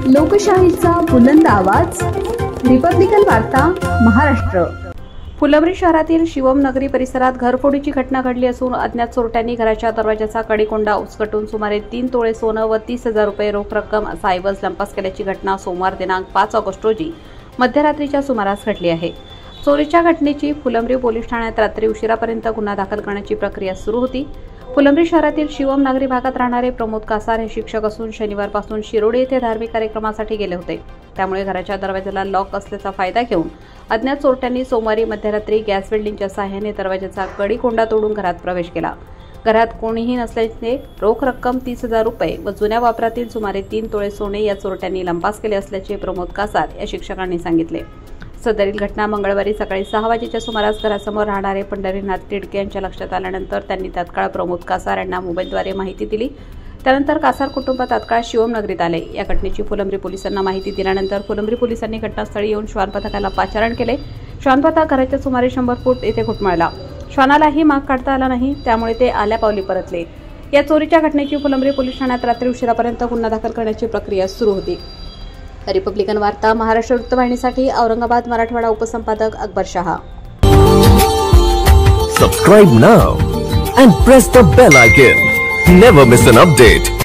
लोकशाहीचा बुलंद आवाज, रिपब्लिकन वार्ता महाराष्ट्र। फुलंब्री शहरातील शिवम नगरी परिसरात घरफोडीची घटना घडली असून अज्ञात चोरट्यांनी घराच्या दरवाजाचा कडेकोंडा उचकटून सुमारे 3 तोळे सोनं व 30,000 रुपये रोख रक्कम असा ऐवज लंपास केल्याची घटना सोमवार दिनांक 5 ऑगस्ट रोजी मध्यरात्रीच्या सुमारास घडली आहे। चोरीच्या घटनेची फुलंब्री पोलीस ठाण्यात रात्री उशिरापर्यंत गुन्हा दाखल करण्याची प्रक्रिया सुरू होती। फुलंब्री शहरातील शिवम नगरी भागात राहणारे प्रमोद कासार हे शिक्षक असून शनिवारपासून शिरोडी येथे धार्मिक कार्यक्रमासाठी गेले होते। त्यामुळे घराच्या दरवाजाला लॉक असल्याचा फायदा घेऊन अज्ञात चोरट्यांनी सोमवारी मध्यरात्री गॅस वेल्डिंगच्या सहाय्याने दरवाजाचा कडी-कोंडा तोडून घरात प्रवेश केला। घरात कोणीही नसल्याने रोख रक्कम 30,000 रुपये व जुन्या वापरातील सुमारे 3 तोळे सोने या चोरट्यांनी लंपास केले असल्याचे प्रमोद कासार या शिक्षकांनी सांगितले। सदरील घटना मंगळवारी सकाळी 6 वाजेच्या सुमारास घरासमोर राहणारे पंढरीनाथ तिडके यांच्या लक्षात आल्यानंतर त्यांनी तात्काळ प्रमोद कासार यांना मोबाईलद्वारे माहिती दिली। त्यानंतर कासार कुटुंब तात्काळ शिवम नगरीत आले। या घटनेची फुलंब्री पोलिसांना माहिती दिल्यानंतर फुलंब्री पोलिसांनी घटनास्थळी येऊन श्वान पथकाला पाचारण केले। श्वान पथक घराच्या सुमारे 100 फूट येथे घुटमळला। श्वानालाही माग काढता आला नाही, त्यामुळे ते आल्यापावली परतले। या चोरीच्या घटनेची फुलंब्री पोलीस ठाण्यात रात्री उशिरापर्यंत गुन्हा दाखल करण्याची प्रक्रिया सुरू होती। रिपब्लिकन वार्ता Maharashtra वृत्तवाहिनीसाठी Aurangabad Marathwada उपसंपादक Akbar Shah. Subscribe now and press the bell icon. Never miss an update.